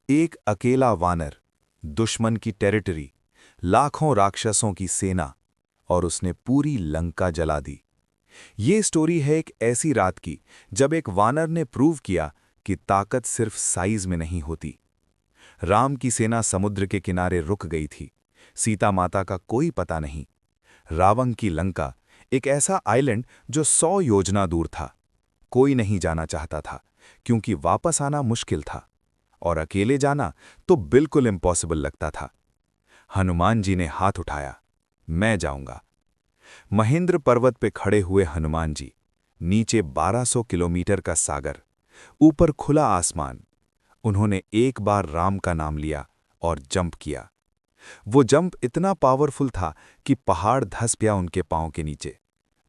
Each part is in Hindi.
एक अकेला वानर, दुश्मन की टेरिटरी, लाखों राक्षसों की सेना, और उसने पूरी लंका जला दी। ये स्टोरी है एक ऐसी रात की जब एक वानर ने प्रूव किया कि ताकत सिर्फ साइज में नहीं होती। राम की सेना समुद्र के किनारे रुक गई थी। सीता माता का कोई पता नहीं। रावण की लंका, एक ऐसा आइलैंड जो 100 योजना दूर था। कोई नहीं जाना चाहता था, क्योंकि वापस आना मुश्किल था, और अकेले जाना तो बिल्कुल इम्पॉसिबल लगता था। हनुमान जी ने हाथ उठाया, मैं जाऊंगा। महेंद्र पर्वत पे खड़े हुए हनुमान जी, नीचे 1200 किलोमीटर का सागर, ऊपर खुला आसमान। उन्होंने एक बार राम का नाम लिया और जंप किया। वो जंप इतना पावरफुल था कि पहाड़ धंस गया उनके पांव के नीचे।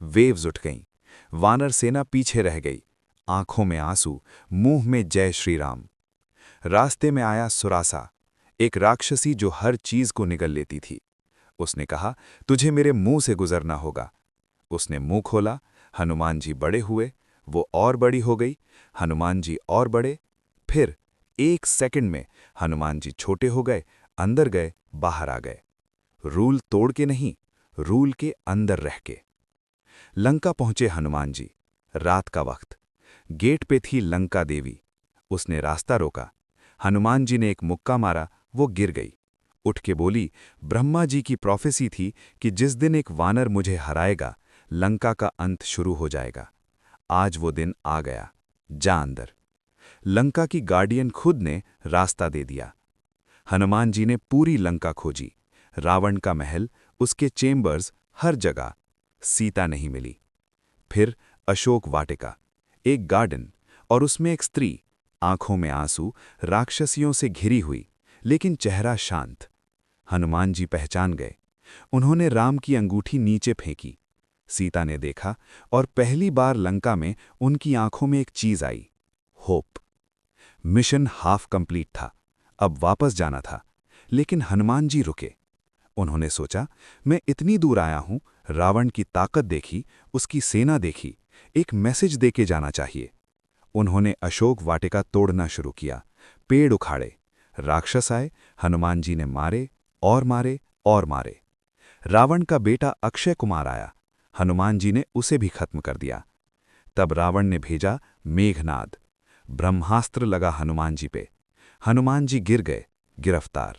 वेव्स उठ गईं, वानर सेना पीछे रह गई, आंखों में आंसू, मुंह में जय श्री राम। रास्ते में आया सुरासा, एक राक्षसी जो हर चीज को निगल लेती थी। उसने कहा, तुझे मेरे मुंह से गुजरना होगा। उसने मुंह खोला, हनुमान जी बड़े हुए, वो और बड़ी हो गई, हनुमान जी और बड़े। फिर 1 सेकंड में हनुमान जी छोटे हो गए, अंदर गए, बाहर आ गए। रूल तोड़ के नहीं, रूल के अंदर रह के। लंका पहुंचे हनुमान जी, रात का वक्त। गेट पे थी लंका देवी। उसने रास्ता रोका। हनुमान जी ने एक मुक्का मारा, वो गिर गई। उठ के बोली, ब्रह्मा जी की प्रोफेसी थी कि जिस दिन एक वानर मुझे हराएगा, लंका का अंत शुरू हो जाएगा। आज वो दिन आ गया, जा अंदर। लंका की गार्डियन खुद ने रास्ता दे दिया। हनुमान जी ने पूरी लंका खोजी, रावण का महल, उसके चेम्बर्स, हर जगह। सीता नहीं मिली। फिर अशोक वाटिका, एक गार्डन, और उसमें एक स्त्री, आंखों में आंसू, राक्षसियों से घिरी हुई, लेकिन चेहरा शांत। हनुमान जी पहचान गए। उन्होंने राम की अंगूठी नीचे फेंकी। सीता ने देखा, और पहली बार लंका में उनकी आंखों में एक चीज आई, होप। मिशन हाफ कंप्लीट था, अब वापस जाना था। लेकिन हनुमान जी रुके। उन्होंने सोचा, मैं इतनी दूर आया हूं, रावण की ताकत देखी, उसकी सेना देखी, एक मैसेज देके जाना चाहिए। उन्होंने अशोक वाटिका तोड़ना शुरू किया, पेड़ उखाड़े। राक्षस आए, हनुमान जी ने मारे और मारे और मारे। रावण का बेटा अक्षय कुमार आया, हनुमान जी ने उसे भी खत्म कर दिया। तब रावण ने भेजा मेघनाद। ब्रह्मास्त्र लगा हनुमान जी पे। हनुमान जी गिर गए, गिरफ्तार।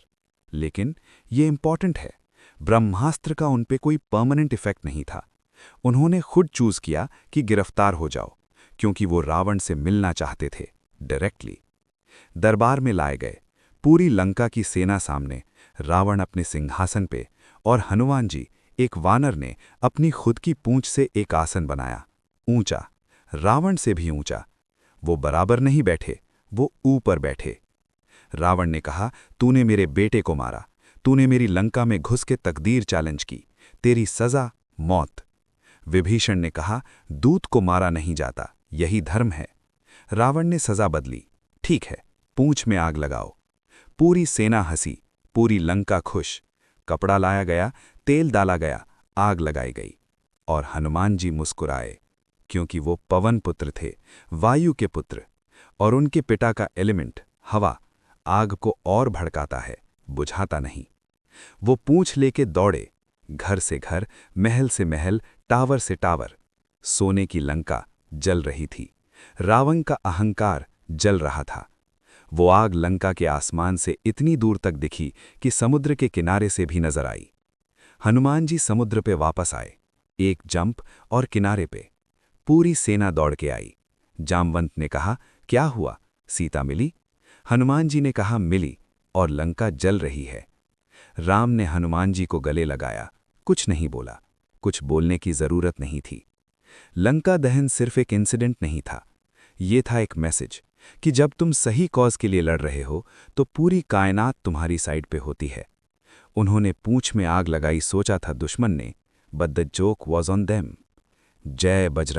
लेकिन ये इंपॉर्टेंट है, ब्रह्मास्त्र का उन पे कोई परमानेंट इफेक्ट नहीं था। उन्होंने खुद चूज किया कि गिरफ्तार हो जाओ, क्योंकि वो रावण से मिलना चाहते थे, डायरेक्टली। दरबार में लाए गए, पूरी लंका की सेना सामने, रावण अपने सिंहासन पे, और हनुमान जी, एक वानर ने अपनी खुद की पूंछ से एक आसन बनाया, ऊंचा, रावण से भी ऊंचा। वो बराबर नहीं बैठे, वो ऊपर बैठे। रावण ने कहा, तूने मेरे बेटे को मारा, तूने मेरी लंका में घुस के तकदीर चैलेंज की, तेरी सजा मौत। विभीषण ने कहा, दूत को मारा नहीं जाता, यही धर्म है। रावण ने सजा बदली, ठीक है, पूंछ में आग लगाओ। पूरी सेना हंसी, पूरी लंका खुश। कपड़ा लाया गया, तेल डाला गया, आग लगाई गई। और हनुमान जी मुस्कुराए, क्योंकि वो पवन पुत्र थे, वायु के पुत्र। और उनके पिता का एलिमेंट, हवा, आग को और भड़काता है, बुझाता नहीं। वो पूंछ लेके दौड़े, घर से घर, महल से महल, टावर से टावर। सोने की लंका जल रही थी, रावण का अहंकार जल रहा था। वो आग लंका के आसमान से इतनी दूर तक दिखी कि समुद्र के किनारे से भी नजर आई। हनुमान जी समुद्र पे वापस आए, एक जंप, और किनारे पे। पूरी सेना दौड़ के आई। जामवंत ने कहा, क्या हुआ, सीता मिली? हनुमान जी ने कहा, मिली, और लंका जल रही है। राम ने हनुमान जी को गले लगाया, कुछ नहीं बोला, कुछ बोलने की जरूरत नहीं थी। लंका दहन सिर्फ एक इंसिडेंट नहीं था, ये था एक मैसेज कि जब तुम सही कॉज के लिए लड़ रहे हो तो पूरी कायनात तुम्हारी साइड पे होती है। उन्होंने पूंछ में आग लगाई, सोचा था दुश्मन ने, but the joke was on them. जय बजरंग।